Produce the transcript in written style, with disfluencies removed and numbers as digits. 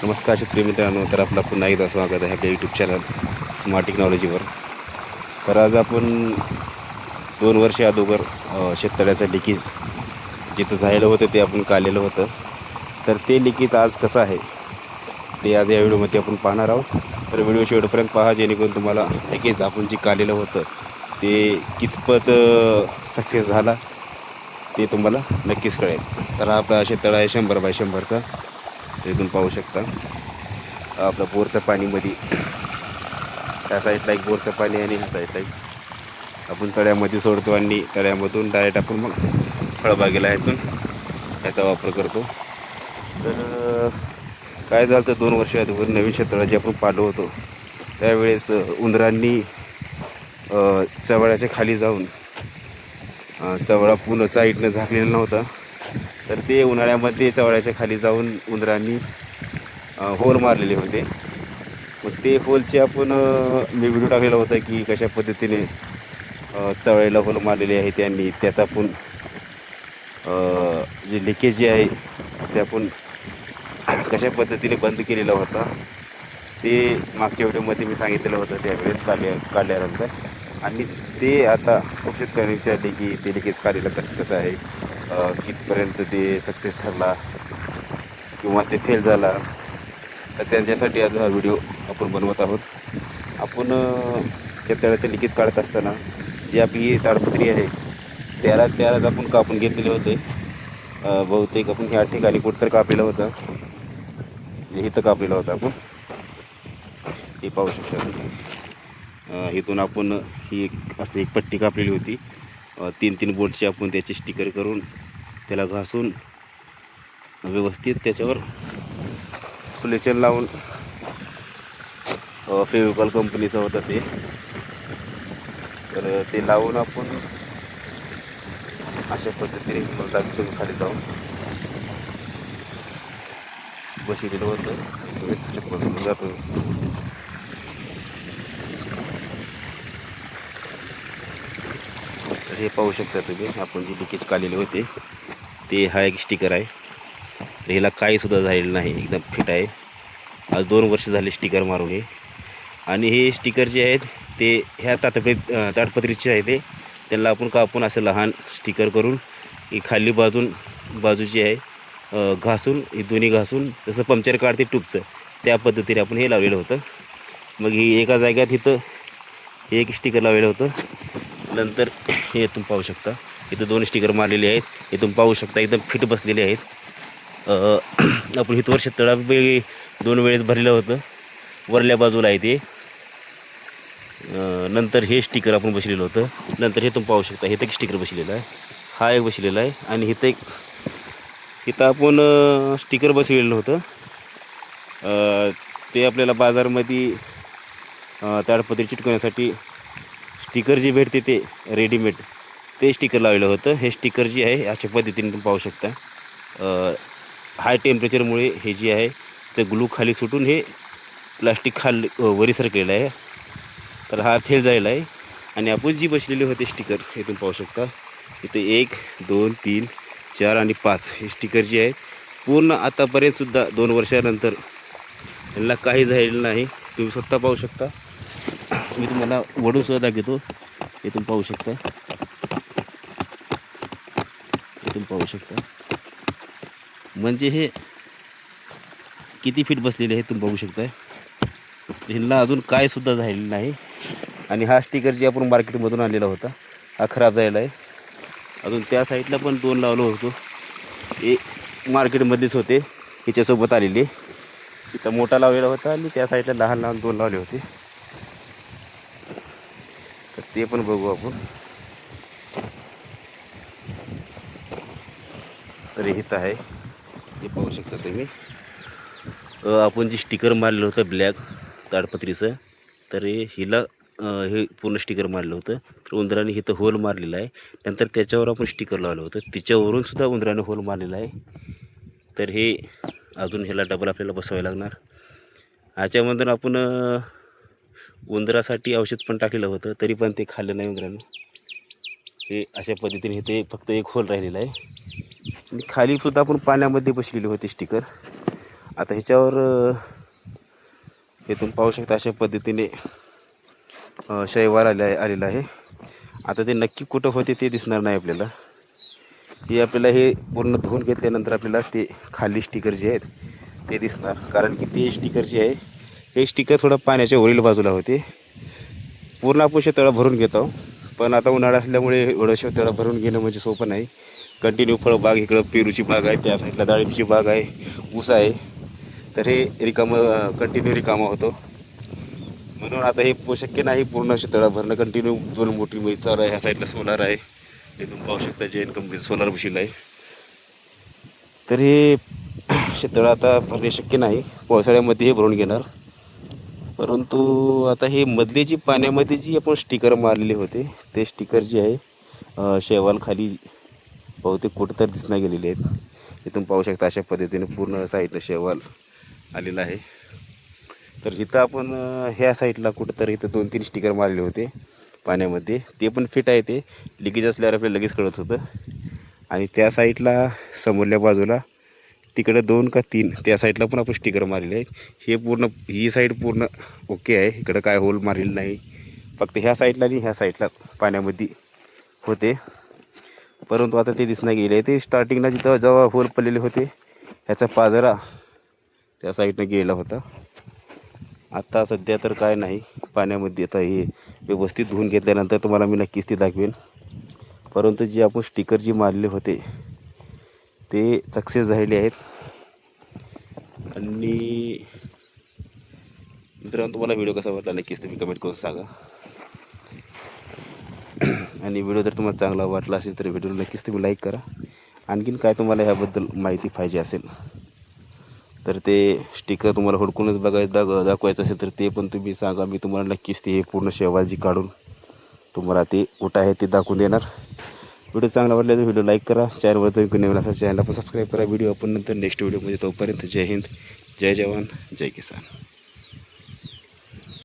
नमस्कार शेतकरी मित्रांनो, तर आपला पुन्हा एकदा स्वागत आहे आपल्या यूट्यूब चॅनल स्मार्ट टेक्नॉलॉजीवर. तर आज आपण 2 वर्ष अगोदर शेततळ्याचं लिकेज जिथं झालेलं होतं ते आपण काढलेलं होतं. तर ते लिकेज आज कसं आहे ते आज या व्हिडिओमध्ये आपण पाहणार आहोत. तर व्हिडिओ शेवटपर्यंत पहा, जेणेकरून तुम्हाला लिकेज आपण जे काढलेलं होतं ते कितपत सक्सेस झाला ते तुम्हाला नक्कीच कळेल. तर हा आपला शेततळा आहे 100x100चा. इथून पाहू शकता आपलं बोरचं पाणीमध्ये त्या साईडला एक बोरचं पाणी आणि ह्या साईडला एक आपण तळ्यामध्ये सोडतो आणि तळ्यामधून डायरेक्ट आपण मग फळबागेला ह्यातून याचा वापर करतो. तर काय झालं तर 2 वर्ष अगोदर नवीन शेततळं जे आपण पाडलं होतो त्यावेळेस उंदरांनी चवळ्याच्या खाली जाऊन चवळा पूर्ण साईडनं झाकलेला नव्हता. तर ते उन्हाळ्यामध्ये चवळ्याच्या खाली जाऊन उंदरांनी होल मारलेले होते. मग ते होलचे आपण मी व्हिडिओ टाकलेला होता की कशा पद्धतीने चवळ्याला होल मारलेले आहे त्यांनी. त्याचा आपण जे लिकेज जे आहे ते आपण कशा पद्धतीने बंद केलेला होता ते मागच्या व्हिडिओमध्ये मी सांगितलेलं होतं त्यावेळेस काढल्यानंतर. आणि ते आता खूप शेतकऱ्यांनी विचारले की ते लिकेज काढलेलं कसं आहे, कितपर्यंत ते सक्सेस ठरला किंवा ते फेल झाला. तर त्यांच्यासाठी आज हा व्हिडिओ आपण बनवत आहोत. आपण शेततळ्याचं लिकेज काढत असताना जी आपली ताडपत्री आहे त्यालाच आपण कापून घेतलेले होते. बहुतेक आपण ह्या ठिकाणी कुठं कापलेलं होतं, इथं कापलेलं होतं आपण. हे पाहू शकता. इथून आपण ही असं एक पट्टी कापलेली होती. 3 बोल्टचे आपण त्याचे स्टिकर करून त्याला घासून व्यवस्थित त्याच्यावर सुलेचन लावून फेविकॉल कंपनीचं होतं ते. तर ते लावून आपण अशा पद्धतीने तुम्ही खाली जाऊन बसलेलं होतं. बसून जातो. तर हे पाहू शकता तुम्ही, आपण जे लिकेज काढलेले होते ते हा एक स्टिकर आहे. तर ह्याला काहीसुद्धा झालेलं नाही, एकदम फिट आहे. आज 2 वर्ष झाले स्टिकर मारून हे. आणि हे स्टिकर जे आहेत ते ह्या ताडपत्रीचे आहे ते. त्यांना आपण कापून असं लहान स्टिकर करून ही खाली बाजू जी आहे घासून, ही दोन्ही घासून जसं पंक्चर काढते ट्यूबचं त्या पद्धतीने आपण हे लावलेलं होतं. मग ही एका जाग्यात इथं हे एक स्टिकर लावलेलं होतं. नंतर हे इथून पाहू शकता, इथं 2 स्टिकर मारलेले आहेत. इथून पाहू शकता एकदम फिट बसलेले आहेत. आपण इथं वर्ष तळा 2 वेळेस भरलेलं होतं. वरल्या बाजूला आहे ते. नंतर हे स्टिकर आपण बसलेलं होतं. नंतर हे तुम्ही पाहू शकता इथं एक स्टिकर बसलेला आहे, हा एक बसलेला आहे. आणि इथं आपण स्टिकर बसवलेलं होतं. ते आपल्याला बाजारमध्ये ताडपत्री चिटकवण्यासाठी स्टिकर जे भेटते ते रेडीमेड ते स्टिकर लावलेलं होतं. हे स्टिकर जे आहे अशा पद्धतीने तुम्ही पाहू शकता. हाय टेम्परेचरमुळे हे जे आहे ते ग्लू खाली सुटून हे प्लास्टिक खाली वरी सरकलेलं आहे. तर हा फेल झालेला आहे. आणि आपण जी बसलेली होते स्टिकर हे तुम्ही पाहू शकता. इथे 1 2 3 4 आणि 5 हे स्टिकर जे आहेत पूर्ण आतापर्यंतसुद्धा 2 वर्षानंतर यांना काही झालेलं नाही. तुम्ही स्वतः पाहू शकता. मी तुम्हाला वडून सुद्धा दाखवतो. इथून पाहू शकता, इथून पाहू शकता. म्हणजे हे किती फिट बसलेले आहे तुम्ही बघू शकता. ह्यांना अजून काय सुद्धा झालेलं नाही. आणि हा स्टिकर जे आपण मार्केटमधून आणलेला होता हा खराब झालेला आहे. अजून त्या साईडला पण 2 लावलो होतो, हे मार्केटमधलेच होते, ह्याच्यासोबत आलेले. इथं मोठा लावलेला होता आणि त्या साईडला लहान 2 लावले होते. तर ते पण बघू आपण. तर इथं आहे, हे पाहू शकता तुम्ही. आपण जे स्टिकर मारलेलं होतं ब्लॅक ताडपत्रीचं, तर हिला हे पूर्ण स्टिकर मारलं होतं. तर उंदराने इथं होल मारलेला आहे. नंतर त्याच्यावर आपण स्टिकर लावलं होतं, तिच्यावरून सुद्धा उंदराने होल मारलेला आहे. तर हे अजून ह्याला डबल आपल्याला बसवायला लागणार. ह्याच्यामधून आपण उंदरासाठी औषध पण टाकलेलं होतं, तरी पण ते खाल्लं नाही उंदरानं. हे अशा पद्धतीने इथे फक्त एक होल राहिलेला आहे. आणि खाली सुद्धा आपण पाण्यामध्ये बसलेले होते स्टिकर. आता ह्याच्यावर इथून पाहू शकता अशा पद्धतीने शैवाल आलेला आहे. आता ते नक्की कुठं होते ते दिसणार नाही आपल्याला. हे आपल्याला हे पूर्ण धुवून घेतल्यानंतर आपल्याला ते खाली स्टिकर जे आहेत ते दिसणार. कारण की ते स्टिकर जे आहे हे स्टिकर थोडं पाण्याच्या वरील बाजूला होते. पूर्ण आपण शेततळं भरून घेतो, पण आता उन्हाळा असल्यामुळे एवढं शेततळं भरून घेणं म्हणजे सोपं नाही. कंटिन्यू फळबाग, इकडं पेरूची बाग आहे, त्या साईडला डाळिंबची बाग आहे, ऊस आहे. तर हे कंटिन्यू रिकामं होतं. म्हणून आता हे शक्य नाही पूर्ण शेततळं भरणं. कंटिन्यू 2 मोठी मै चालू आहे. ह्या साईडला सोलार आहे, इथून पाहू शकता जैन कंपनी सोलार बशील आहे. तर हे शेततळं आता भरणे शक्य नाही. पावसाळ्यामध्ये हे भरून घेणार. परंतु आता हे मधले जी पाण्यामध्ये जी आपण स्टिकर मारलेले होते ते स्टिकर जे आहे शैवाल खाली बहुतेक कुठं तर दिसना गेलेले आहेत. इथून पाहू शकता अशा पद्धतीने पूर्ण साईडला शैवाल आलेला आहे. तर इथं आपण ह्या साईडला कुठंतरी इथं 2-3 स्टिकर मारले होते पाण्यामध्ये, ते पण फिट आहे. ते लिकेज असल्यावर आपल्याला लगेच कळत होतं. आणि त्या साईडला समोरल्या बाजूला तिकडे 2 का 3 त्या साईडला पण आपण स्टिकर मारलेले आहेत. हे पूर्ण ही साईड पूर्ण ओके आहे. इकडं काय होल मारलेलं नाही. फक्त ह्या साईडला आणि ह्या साईडला पाण्यामध्ये होते. परंतु आता ते दिसणार गेले. ते स्टार्टिंगला जिथं जेव्हा होल पडलेले होते ह्याचा पाजरा त्या साईडनं गेला होता. आता सध्या तर काय नाही पाण्यामध्ये. आता हे व्यवस्थित धुवून घेतल्यानंतर तुम्हाला मी नक्कीच ते दाखवेन. परंतु जे आपण स्टिकर जी मारले होते ते सक्सेस झालेले आहेत. आणि मित्रांनो, तुम्हाला व्हिडिओ कसा वाटला नक्कीच तुम्ही कमेंट करून सांगा. आणि व्हिडिओ जर तुम्हाला चांगला वाटला असेल तर व्हिडिओला नक्कीच तुम्ही लाईक करा. आणखीन काय तुम्हाला ह्याबद्दल माहिती पाहिजे असेल तर ते स्टिकर तुम्हाला हुडकूनच दाखवायचं असेल तर ते पण तुम्ही सांगा. मी तुम्हाला नक्कीच ते पूर्ण शैवाल काढून तुम्हाला ते कुठं आहे ते दाखवून देणार. व्हिडिओ चांगला वाटला तर व्हिडिओ लाईक करा. चॅनलवर जर नवीन असेल चॅनलला पण सबस्क्राईब करा. व्हिडिओ आपण नंतर नेक्स्ट व्हिडिओमध्ये. तोपर्यंत जय हिंद, जय जवान, जय किसान.